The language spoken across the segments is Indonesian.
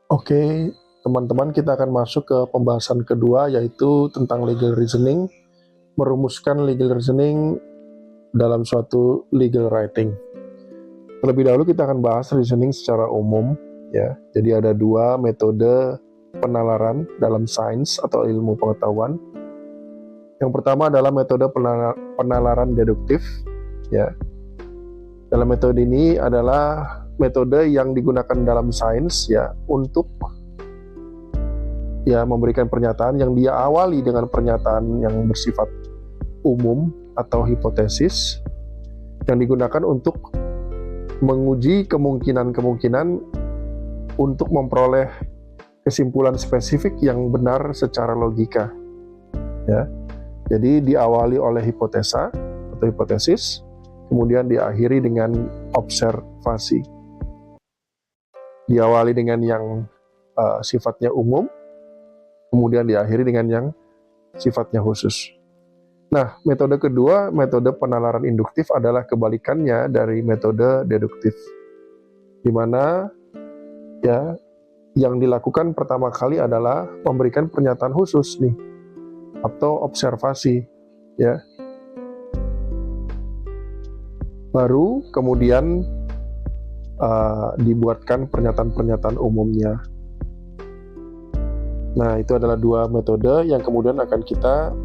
Oke, teman-teman, kita akan masuk ke pembahasan kedua, yaitu tentang legal reasoning, merumuskan legal reasoning dalam suatu legal writing. Terlebih dahulu kita akan bahas reasoning secara umum, ya. Jadi ada dua metode penalaran dalam sains atau ilmu pengetahuan. Yang pertama adalah metode penalaran deduktif, ya. Dalam metode ini adalah metode yang digunakan dalam sains, ya, untuk memberikan pernyataan yang dia awali dengan pernyataan yang bersifat umum atau hipotesis yang digunakan untuk menguji kemungkinan-kemungkinan untuk memperoleh kesimpulan spesifik yang benar secara logika, ya. Jadi diawali oleh hipotesa atau hipotesis, kemudian diakhiri dengan observasi. Diawali dengan yang sifatnya umum, kemudian diakhiri dengan yang sifatnya khusus. Nah, metode kedua, metode penalaran induktif adalah kebalikannya dari metode deduktif, di mana ya yang dilakukan pertama kali adalah memberikan pernyataan khusus nih atau observasi, ya. Baru kemudian dibuatkan pernyataan-pernyataan umumnya. Nah, itu adalah dua metode yang kemudian akan kita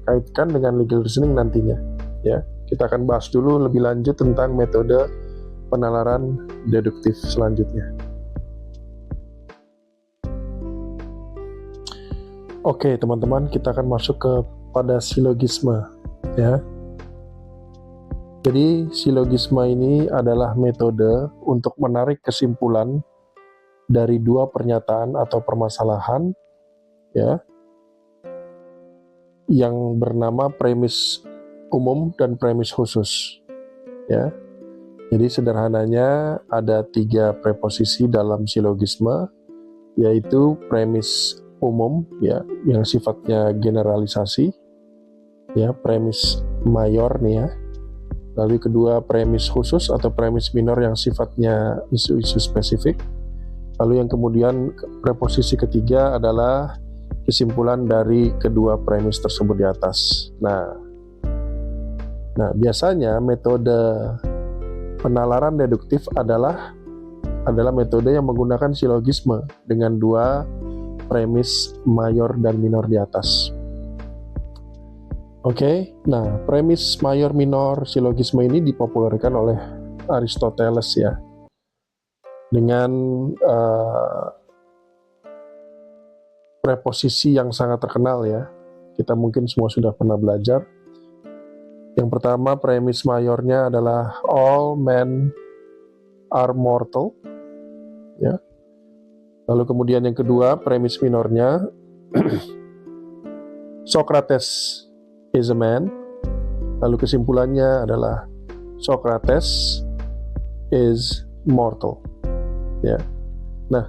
kaitkan dengan legal reasoning nantinya, ya. Kita akan bahas dulu lebih lanjut tentang metode penalaran deduktif selanjutnya. Oke, teman-teman, kita akan masuk pada silogisme, ya. Jadi, silogisme ini adalah metode untuk menarik kesimpulan dari dua pernyataan atau permasalahan, ya, yang bernama premis umum dan premis khusus, ya. Jadi sederhananya ada 3 preposisi dalam silogisme, yaitu premis umum, ya, yang sifatnya generalisasi, ya, premis mayor nih, ya. Lalu kedua premis khusus atau premis minor yang sifatnya isu-isu spesifik. Lalu yang kemudian preposisi ketiga adalah kesimpulan dari kedua premis tersebut di atas. Nah, biasanya metode penalaran deduktif adalah metode yang menggunakan silogisme dengan dua premis mayor dan minor di atas. Oke, nah premis mayor minor silogisme ini dipopulerkan oleh Aristoteles, ya, dengan preposisi yang sangat terkenal, ya. Kita mungkin semua sudah pernah belajar. Yang pertama, premis mayornya adalah all men are mortal, ya. Lalu kemudian yang kedua, premis minornya Socrates is a man. Lalu kesimpulannya adalah Socrates is mortal, ya. Nah,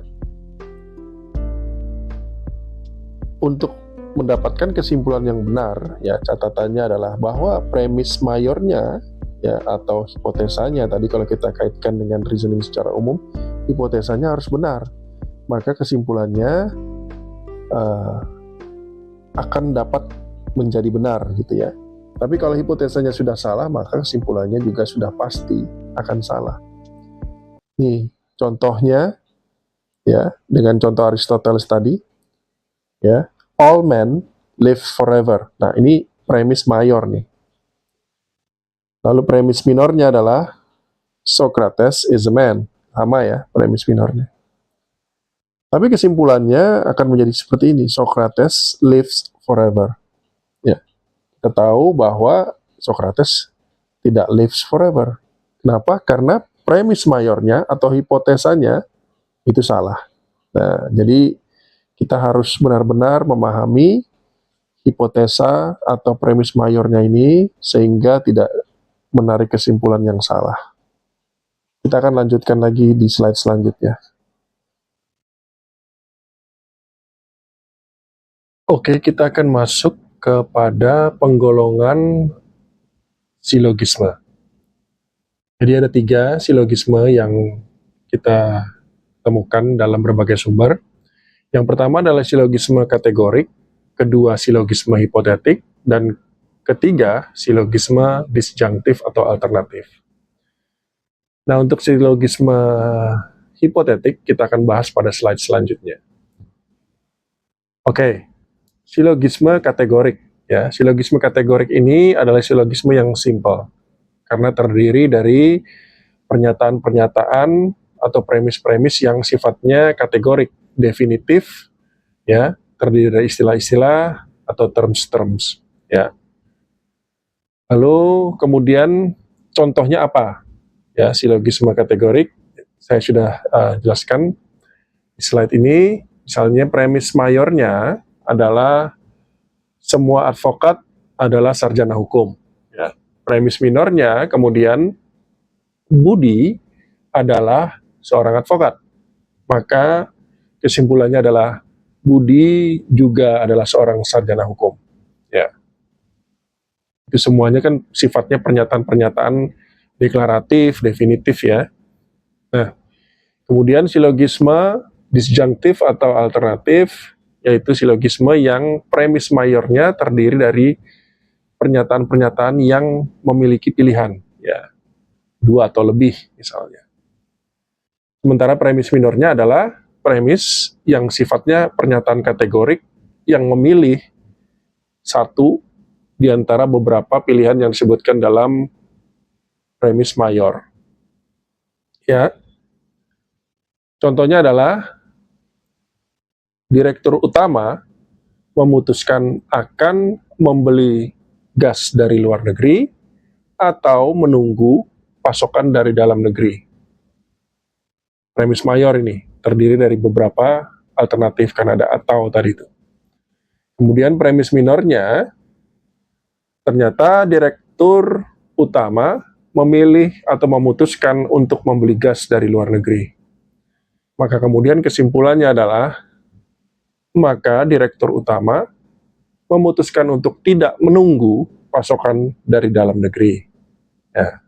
untuk mendapatkan kesimpulan yang benar, ya, catatannya adalah bahwa premis mayornya, ya, atau hipotesanya tadi kalau kita kaitkan dengan reasoning secara umum, hipotesanya harus benar, maka kesimpulannya akan dapat menjadi benar, gitu ya. Tapi kalau hipotesanya sudah salah, maka kesimpulannya juga sudah pasti akan salah. Nih contohnya, ya, dengan contoh Aristoteles tadi, ya, all men live forever. Nah, ini premis mayor nih. Lalu premis minornya adalah Socrates is a man. Sama, ya, premis minornya. Tapi kesimpulannya akan menjadi seperti ini, Socrates lives forever. Ya, kita tahu bahwa Socrates tidak lives forever. Kenapa? Karena premis mayornya atau hipotesanya itu salah. Nah, jadi kita harus benar-benar memahami hipotesa atau premis mayornya ini sehingga tidak menarik kesimpulan yang salah. Kita akan lanjutkan lagi di slide selanjutnya. Oke, kita akan masuk kepada penggolongan silogisme. Jadi ada 3 silogisme yang kita temukan dalam berbagai sumber. Yang pertama adalah silogisme kategorik, kedua silogisme hipotetik, dan ketiga silogisme disjunktif atau alternatif. Nah, untuk silogisme hipotetik kita akan bahas pada slide selanjutnya. Oke, silogisme kategorik. Ya, silogisme kategorik ini adalah silogisme yang simple karena terdiri dari pernyataan-pernyataan atau premis-premis yang sifatnya kategorik, definitif, ya, terdiri dari istilah-istilah atau terms-terms, ya. Lalu kemudian contohnya apa? Ya, silogisme kategorik saya sudah jelaskan di slide ini. Misalnya premis mayornya adalah semua advokat adalah sarjana hukum. Ya. Premis minornya kemudian Budi adalah seorang advokat. Maka kesimpulannya adalah Budi juga adalah seorang sarjana hukum. Ya. Itu semuanya kan sifatnya pernyataan-pernyataan deklaratif, definitif ya. Nah, kemudian silogisme disjunktif atau alternatif, yaitu silogisme yang premis mayornya terdiri dari pernyataan-pernyataan yang memiliki pilihan, ya, 2 atau lebih misalnya. Sementara premis minornya adalah premis yang sifatnya pernyataan kategorik yang memilih satu di antara beberapa pilihan yang disebutkan dalam premis mayor. Ya. Contohnya adalah direktur utama memutuskan akan membeli gas dari luar negeri atau menunggu pasokan dari dalam negeri. Premis mayor ini terdiri dari beberapa alternatif kan ada atau tadi itu. Kemudian premis minornya ternyata direktur utama memilih atau memutuskan untuk membeli gas dari luar negeri. Maka kemudian kesimpulannya adalah maka direktur utama memutuskan untuk tidak menunggu pasokan dari dalam negeri. Ya.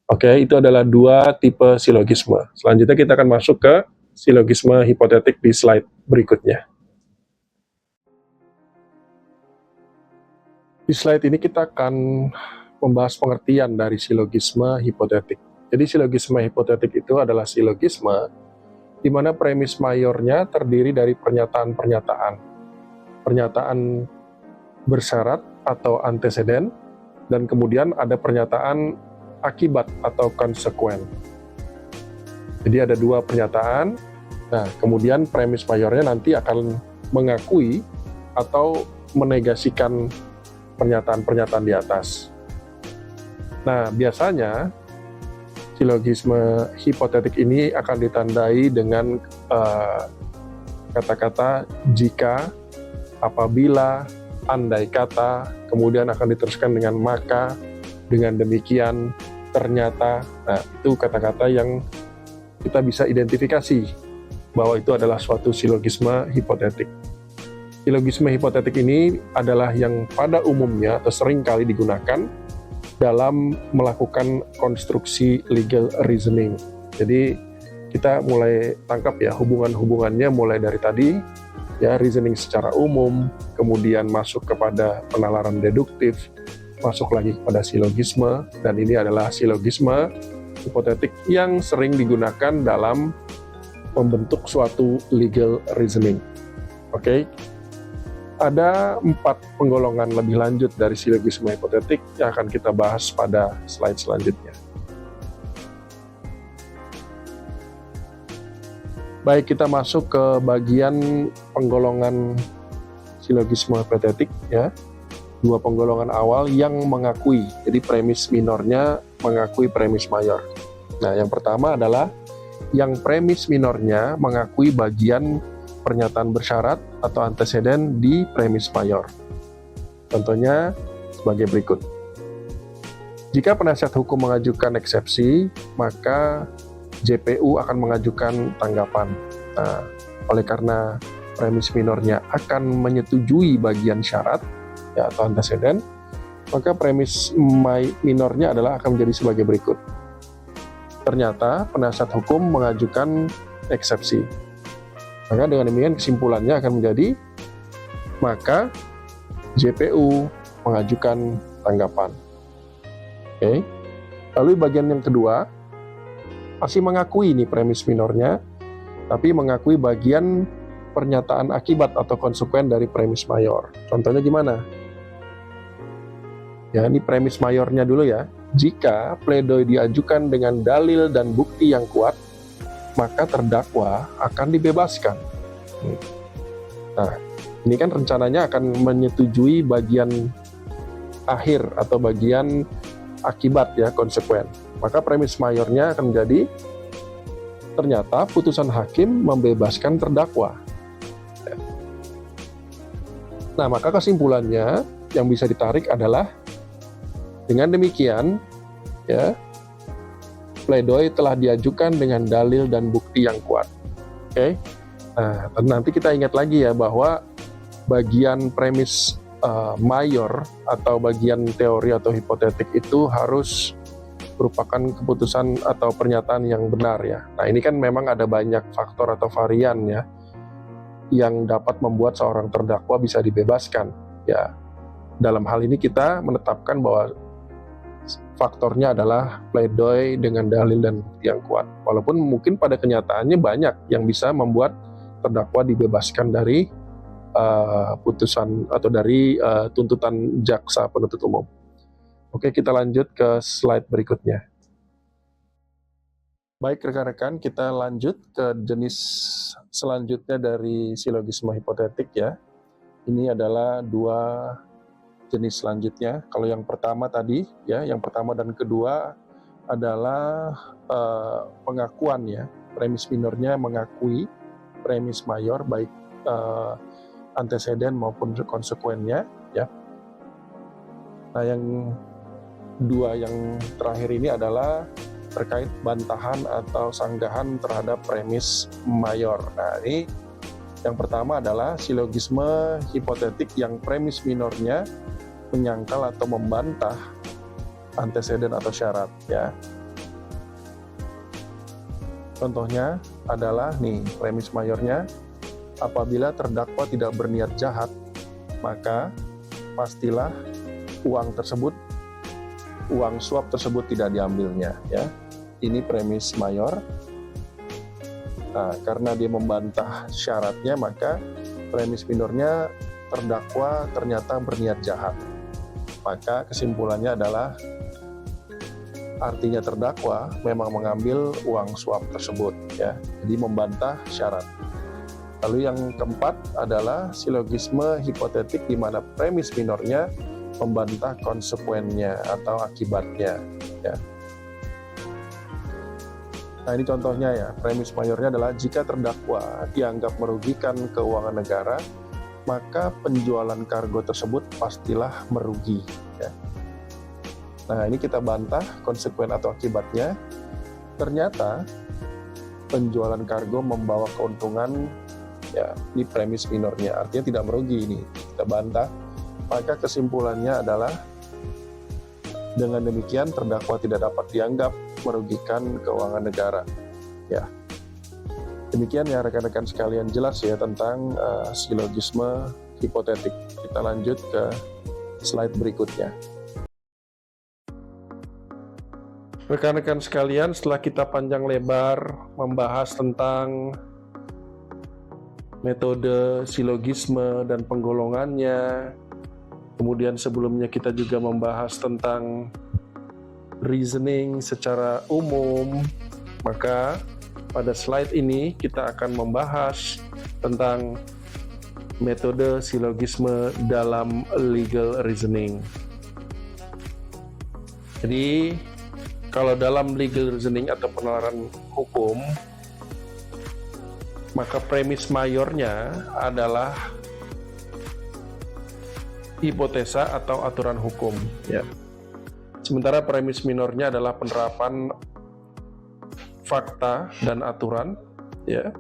Oke, itu adalah 2 tipe silogisme. Selanjutnya kita akan masuk ke silogisme hipotetik di slide berikutnya. Di slide ini kita akan membahas pengertian dari silogisme hipotetik. Jadi silogisme hipotetik itu adalah silogisme di mana premis mayornya terdiri dari pernyataan-pernyataan. Pernyataan bersyarat atau anteseden, dan kemudian ada pernyataan akibat atau konsekuen. Jadi ada 2 pernyataan. Nah, kemudian premis mayornya nanti akan mengakui atau menegasikan pernyataan-pernyataan di atas. Nah, biasanya silogisme hipotetik ini akan ditandai dengan kata-kata jika, apabila, andai kata, kemudian akan diteruskan dengan maka, dengan demikian, ternyata. Nah, itu kata-kata yang kita bisa identifikasi bahwa itu adalah suatu silogisme hipotetik. Silogisme hipotetik ini adalah yang pada umumnya atau sering kali digunakan dalam melakukan konstruksi legal reasoning. Jadi kita mulai tangkap ya hubungan-hubungannya mulai dari tadi ya, reasoning secara umum, kemudian masuk kepada penalaran deduktif, masuk lagi kepada silogisme, dan ini adalah silogisme hipotetik yang sering digunakan dalam membentuk suatu legal reasoning. Oke. Ada 4 penggolongan lebih lanjut dari silogisme hipotetik yang akan kita bahas pada slide selanjutnya. Baik, kita masuk ke bagian penggolongan silogisme hipotetik ya. 2 penggolongan awal yang mengakui, jadi premis minornya mengakui premis mayor. Nah, yang pertama adalah yang premis minornya mengakui bagian pernyataan bersyarat atau anteseden di premis mayor. Contohnya sebagai berikut. Jika penasihat hukum mengajukan eksepsi, maka JPU akan mengajukan tanggapan. Nah, oleh karena premis minornya akan menyetujui bagian syarat ya, atau anteseden, maka premis minornya adalah akan menjadi sebagai berikut. Ternyata penasihat hukum mengajukan eksepsi. Maka dengan demikian kesimpulannya akan menjadi, maka JPU mengajukan tanggapan. Oke. Lalu bagian yang kedua, masih mengakui nih premis minornya, tapi mengakui bagian pernyataan akibat atau konsekuen dari premis mayor. Contohnya gimana? Ya, ini premis mayornya dulu ya. Jika pledoi diajukan dengan dalil dan bukti yang kuat, maka terdakwa akan dibebaskan. Nah, ini kan rencananya akan menyetujui bagian akhir atau bagian akibat ya, konsekuen. Maka premis mayornya akan menjadi, ternyata putusan hakim membebaskan terdakwa. Nah, maka kesimpulannya yang bisa ditarik adalah, dengan demikian ya, pledoi telah diajukan dengan dalil dan bukti yang kuat. Oke. Nah, nanti kita ingat lagi ya bahwa bagian premis mayor atau bagian teori atau hipotetik itu harus merupakan keputusan atau pernyataan yang benar ya. Nah, ini kan memang ada banyak faktor atau varian ya yang dapat membuat seorang terdakwa bisa dibebaskan ya. Dalam hal ini kita menetapkan bahwa faktornya adalah pledoi dengan dalil dan bukti yang kuat. Walaupun mungkin pada kenyataannya banyak yang bisa membuat terdakwa dibebaskan dari putusan atau dari tuntutan jaksa penuntut umum. Oke, kita lanjut ke slide berikutnya. Baik rekan-rekan, kita lanjut ke jenis selanjutnya dari silogisme hipotetik ya. Ini adalah dua jenis selanjutnya. Kalau yang pertama tadi ya, yang pertama dan kedua adalah pengakuan ya. Premis minornya mengakui premis mayor baik anteseden maupun konsekuennya ya. Nah, yang dua yang terakhir ini adalah terkait bantahan atau sanggahan terhadap premis mayor. Nah, ini yang pertama adalah silogisme hipotetik yang premis minornya menyangkal atau membantah anteseden atau syarat ya. Contohnya adalah nih, premis mayornya, apabila terdakwa tidak berniat jahat, maka pastilah uang suap tersebut tidak diambilnya ya. Ini premis mayor. Nah, karena dia membantah syaratnya, maka premis minornya terdakwa ternyata berniat jahat. Maka kesimpulannya adalah artinya terdakwa memang mengambil uang suap tersebut ya. Jadi membantah syarat. Lalu yang keempat adalah silogisme hipotetik di mana premis minornya membantah konsekuennya atau akibatnya ya. Nah, ini contohnya ya. Premis mayornya adalah jika terdakwa dianggap merugikan keuangan negara, maka penjualan kargo tersebut pastilah merugi ya. Nah, ini kita bantah konsekuen atau akibatnya. Ternyata penjualan kargo membawa keuntungan ya, ini premis minornya, artinya tidak merugi. Ini kita bantah. Maka kesimpulannya adalah dengan demikian terdakwa tidak dapat dianggap merugikan keuangan negara ya. Demikian ya rekan-rekan sekalian, jelas ya tentang silogisme hipotetik. Kita lanjut ke slide berikutnya. Rekan-rekan sekalian, setelah kita panjang lebar membahas tentang metode silogisme dan penggolongannya, kemudian sebelumnya kita juga membahas tentang reasoning secara umum, maka pada slide ini kita akan membahas tentang metode silogisme dalam legal reasoning. Jadi, kalau dalam legal reasoning atau penalaran hukum, maka premis mayornya adalah hipotesa atau aturan hukum ya. Sementara premis minornya adalah penerapan fakta dan aturan ya.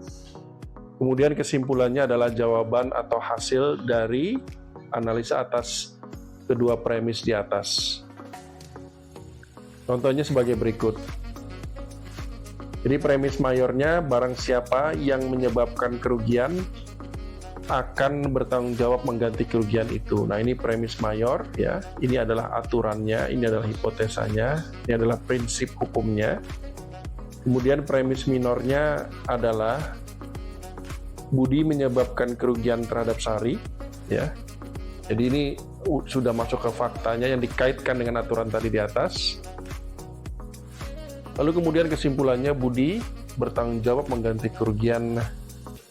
Kemudian kesimpulannya adalah jawaban atau hasil dari analisa atas kedua premis di atas. Contohnya sebagai berikut. Jadi premis mayornya, barang siapa yang menyebabkan kerugian akan bertanggung jawab mengganti kerugian itu. Nah, ini premis mayor ya. Ini adalah aturannya, ini adalah hipotesanya, ini adalah prinsip hukumnya. Kemudian premis minornya adalah Budi menyebabkan kerugian terhadap Sari ya. Jadi ini sudah masuk ke faktanya yang dikaitkan dengan aturan tadi di atas. Lalu kemudian kesimpulannya Budi bertanggung jawab mengganti kerugian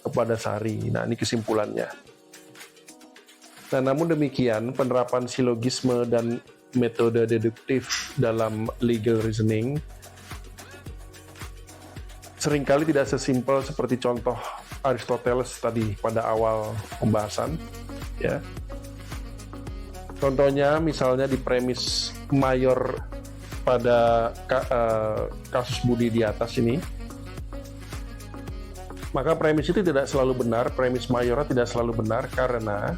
kepada Sari. Nah, ini kesimpulannya. Nah, namun demikian, penerapan silogisme dan metode deduktif dalam legal reasoning seringkali tidak sesimpel seperti contoh Aristoteles tadi pada awal pembahasan, ya. Contohnya misalnya di premis mayor pada kasus Budi di atas ini, maka premis itu tidak selalu benar, premis mayornya tidak selalu benar karena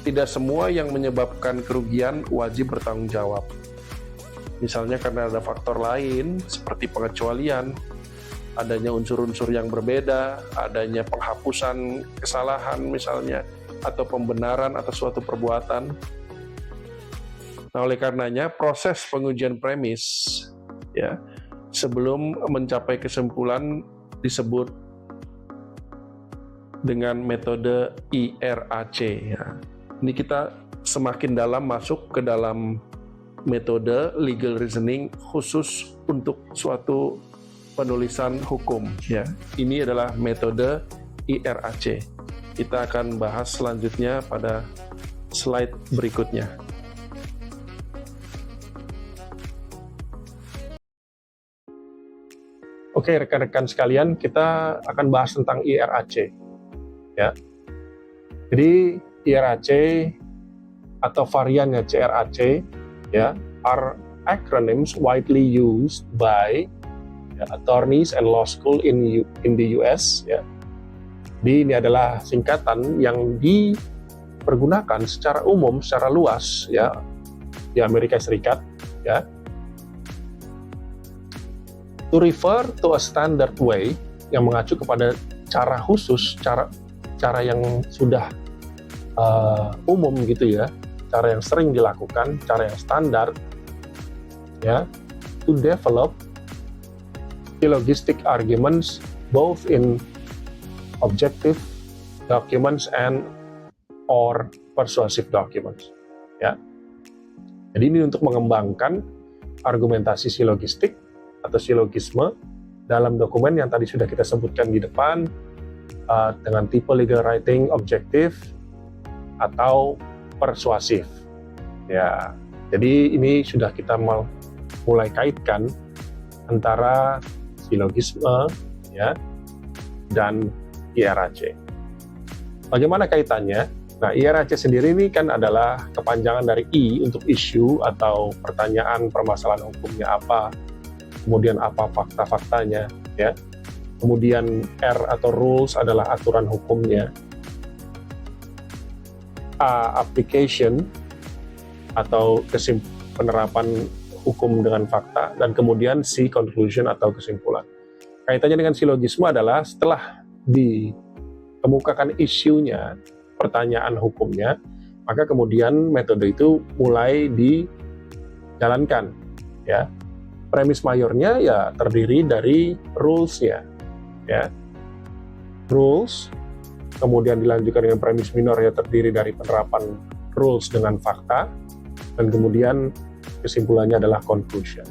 tidak semua yang menyebabkan kerugian wajib bertanggung jawab. Misalnya karena ada faktor lain seperti pengecualian, adanya unsur-unsur yang berbeda, adanya penghapusan kesalahan misalnya, atau pembenaran atas suatu perbuatan. Nah, oleh karenanya proses pengujian premis ya sebelum mencapai kesimpulan disebut dengan metode IRAC ya. Ini kita semakin dalam masuk ke dalam metode legal reasoning khusus untuk suatu penulisan hukum ya. Ini adalah metode IRAC. Kita akan bahas selanjutnya pada slide berikutnya. Oke, rekan-rekan sekalian, kita akan bahas tentang IRAC. Ya. Jadi IRAC atau variannya CRAC ya are acronyms widely used by attorneys and law school in the US ya. Jadi ini adalah singkatan yang dipergunakan secara umum, secara luas ya di Amerika Serikat ya. To refer to a standard way yang mengacu kepada cara khusus, cara yang sudah umum gitu ya, cara yang sering dilakukan, cara yang standar ya, to develop syllogistic arguments both in objective documents and or persuasive documents ya. Jadi ini untuk mengembangkan argumentasi silogistik atau silogisme dalam dokumen yang tadi sudah kita sebutkan di depan dengan tipe legal writing objektif atau persuasif ya. Jadi ini sudah kita mulai kaitkan antara silogisme ya dan IRAC. Bagaimana kaitannya? Nah, IRAC sendiri ini kan adalah kepanjangan dari I untuk issue atau pertanyaan permasalahan hukumnya apa, kemudian apa fakta-faktanya ya. Kemudian R atau rules adalah aturan hukumnya. A application atau penerapan hukum dengan fakta, dan kemudian C conclusion atau kesimpulan. Kaitannya dengan silogisme adalah setelah dikemukakan isunya, pertanyaan hukumnya, maka kemudian metode itu mulai dijalankan ya. Premis mayornya ya terdiri dari rules-nya ya. Rules, kemudian dilanjutkan dengan premis minor ya terdiri dari penerapan rules dengan fakta, dan kemudian kesimpulannya adalah conclusion.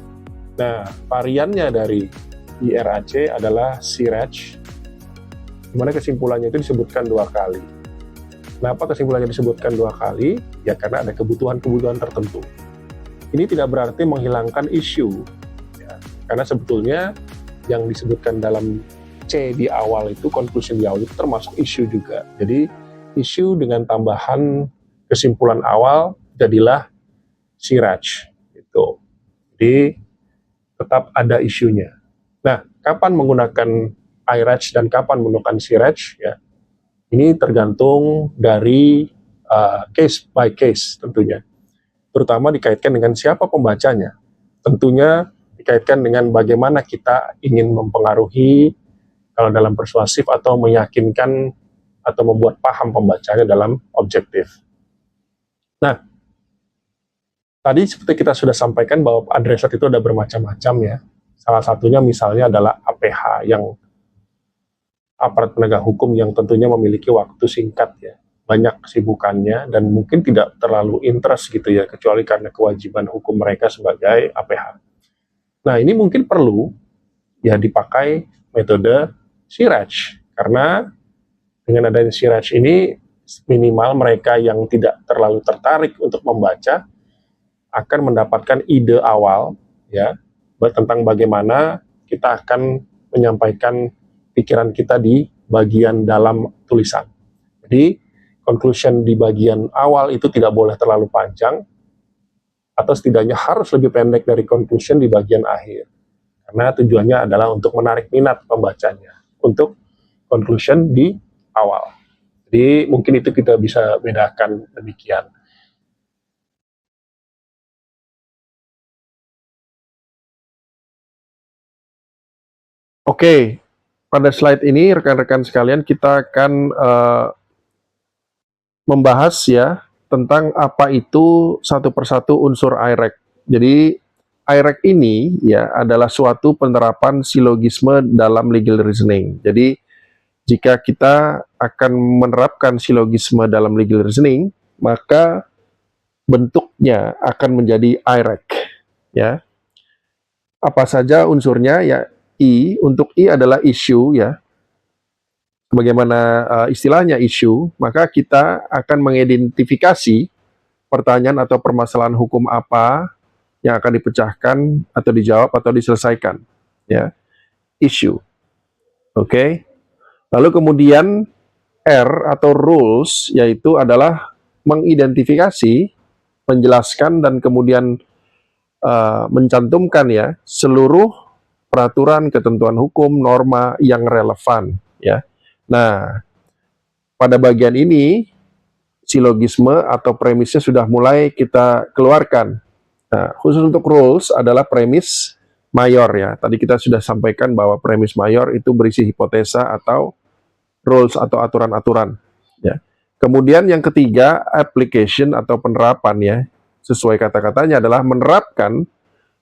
Nah, variannya dari IRAC adalah CRAC, di mana kesimpulannya itu disebutkan 2 kali. Kenapa kesimpulannya disebutkan 2 kali? Ya karena ada kebutuhan-kebutuhan tertentu. Ini tidak berarti menghilangkan isu. Karena sebetulnya yang disebutkan dalam C di awal itu, conclusion di awal itu termasuk isu juga. Jadi isu dengan tambahan kesimpulan awal jadilah CRAC. Gitu. Jadi tetap ada isunya. Nah, kapan menggunakan IRAC dan kapan menggunakan CRAC? Ya, ini tergantung dari case by case tentunya. Terutama dikaitkan dengan siapa pembacanya. Tentunya dikaitkan dengan bagaimana kita ingin mempengaruhi kalau dalam persuasif atau meyakinkan atau membuat paham pembacanya dalam objektif. Nah, tadi seperti kita sudah sampaikan bahwa adresat itu ada bermacam-macam ya. Salah satunya misalnya adalah APH, yang aparat penegak hukum yang tentunya memiliki waktu singkat ya, banyak kesibukannya dan mungkin tidak terlalu interest gitu ya, kecuali karena kewajiban hukum mereka sebagai APH. Nah, ini mungkin perlu ya dipakai metode Siraj, karena dengan adanya Siraj ini minimal mereka yang tidak terlalu tertarik untuk membaca akan mendapatkan ide awal ya tentang bagaimana kita akan menyampaikan pikiran kita di bagian dalam tulisan. Jadi conclusion di bagian awal itu tidak boleh terlalu panjang, atau setidaknya harus lebih pendek dari conclusion di bagian akhir. Karena tujuannya adalah untuk menarik minat pembacanya untuk conclusion di awal. Jadi mungkin itu kita bisa bedakan demikian. Oke, pada slide ini rekan-rekan sekalian kita akan membahas ya tentang apa itu satu persatu unsur IREC. Jadi IREC ini ya adalah suatu penerapan silogisme dalam legal reasoning. Jadi jika kita akan menerapkan silogisme dalam legal reasoning, maka bentuknya akan menjadi IREC ya. Apa saja unsurnya ya? Untuk I adalah issue ya. Bagaimana istilahnya issue, maka kita akan mengidentifikasi pertanyaan atau permasalahan hukum apa yang akan dipecahkan atau dijawab atau diselesaikan ya, issue. Oke. Lalu kemudian R atau rules, yaitu adalah mengidentifikasi, menjelaskan dan kemudian mencantumkan ya seluruh peraturan, ketentuan hukum, norma yang relevan ya. Nah, pada bagian ini silogisme atau premisnya sudah mulai kita keluarkan. Nah, khusus untuk rules adalah premis mayor ya. Tadi kita sudah sampaikan bahwa premis mayor itu berisi hipotesa atau rules atau aturan-aturan ya. Kemudian yang ketiga, application atau penerapan ya. Sesuai kata-katanya adalah menerapkan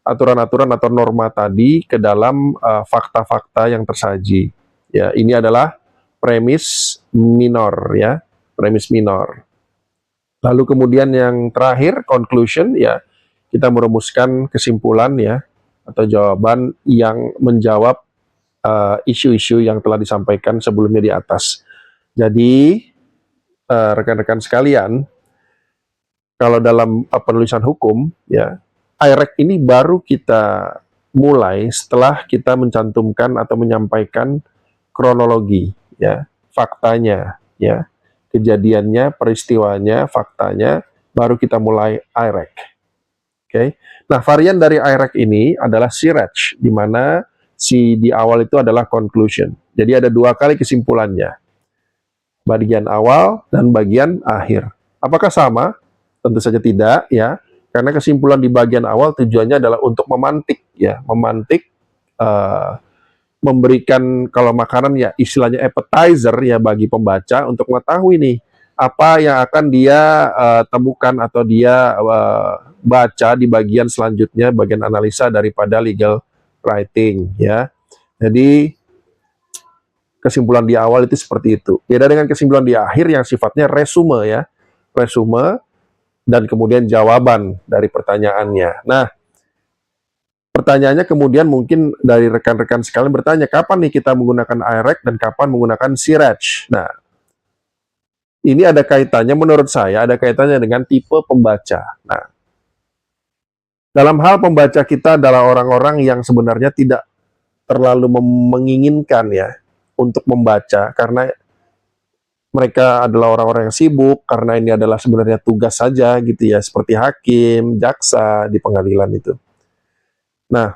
aturan-aturan atau norma tadi ke dalam fakta-fakta yang tersaji. Ya, ini adalah premis minor ya, premis minor. Lalu kemudian yang terakhir conclusion ya, kita merumuskan kesimpulan ya atau jawaban yang menjawab isu-isu yang telah disampaikan sebelumnya di atas. Jadi rekan-rekan sekalian, kalau dalam penulisan hukum ya, IREC ini baru kita mulai setelah kita mencantumkan atau menyampaikan kronologi ya, faktanya ya, kejadiannya, peristiwanya, faktanya, baru kita mulai IREC. Oke. Nah, varian dari IREC ini adalah Siraj, di mana si di awal itu adalah conclusion. Jadi ada dua kali kesimpulannya, bagian awal dan bagian akhir. Apakah sama? Tentu saja tidak ya, karena kesimpulan di bagian awal tujuannya adalah untuk memantik ya, memantik memberikan kalau makanan ya istilahnya appetizer ya bagi pembaca untuk mengetahui nih apa yang akan dia temukan atau dia baca di bagian selanjutnya, bagian analisa daripada legal writing ya. Jadi kesimpulan di awal itu seperti itu. Beda dengan kesimpulan di akhir yang sifatnya resume ya. Resume dan kemudian jawaban dari pertanyaannya. Nah, pertanyaannya kemudian mungkin dari rekan-rekan sekalian bertanya, kapan nih kita menggunakan IREC dan kapan menggunakan Siraj? Nah, ini ada kaitannya, menurut saya ada kaitannya dengan tipe pembaca. Nah, dalam hal pembaca kita adalah orang-orang yang sebenarnya tidak terlalu menginginkan ya untuk membaca, karena mereka adalah orang-orang yang sibuk, karena ini adalah sebenarnya tugas saja gitu ya, seperti hakim, jaksa di pengadilan itu. Nah,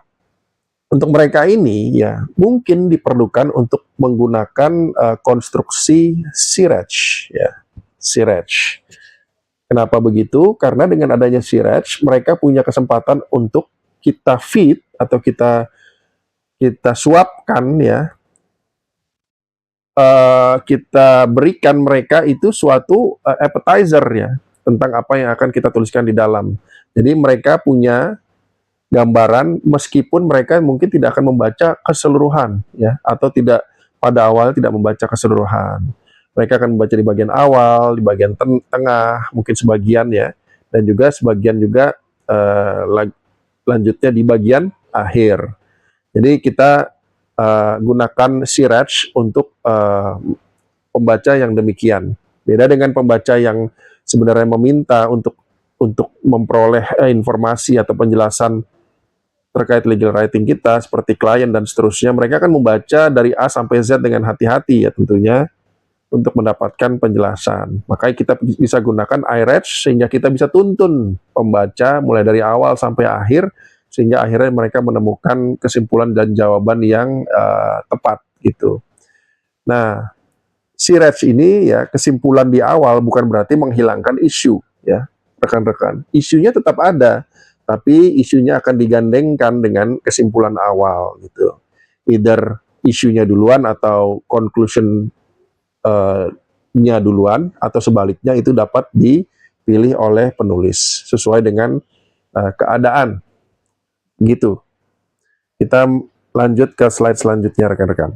untuk mereka ini ya mungkin diperlukan untuk menggunakan konstruksi Siraj ya, Siraj. Kenapa begitu? Karena dengan adanya Siraj, mereka punya kesempatan untuk kita feed atau kita suapkan ya, kita berikan mereka itu suatu appetizer ya, tentang apa yang akan kita tuliskan di dalam. Jadi mereka punya gambaran meskipun mereka mungkin tidak akan membaca keseluruhan ya, atau tidak pada awal tidak membaca keseluruhan. Mereka akan membaca di bagian awal, di bagian tengah, mungkin sebagian ya, dan juga sebagian juga lanjutnya di bagian akhir. Jadi kita gunakan Siraj untuk pembaca yang demikian. Beda dengan pembaca yang sebenarnya meminta untuk memperoleh informasi atau penjelasan terkait legal writing kita seperti klien dan seterusnya. Mereka akan membaca dari A sampai Z dengan hati-hati ya tentunya untuk mendapatkan penjelasan. Makanya kita bisa gunakan iReach sehingga kita bisa tuntun pembaca mulai dari awal sampai akhir sehingga akhirnya mereka menemukan kesimpulan dan jawaban yang tepat gitu. Nah, Siraj ini ya kesimpulan di awal bukan berarti menghilangkan isu ya rekan-rekan. Isunya tetap ada, tapi isunya akan digandengkan dengan kesimpulan awal gitu. Either isunya duluan atau conclusion-nya duluan atau sebaliknya itu dapat dipilih oleh penulis sesuai dengan keadaan gitu. Kita lanjut ke slide selanjutnya rekan-rekan.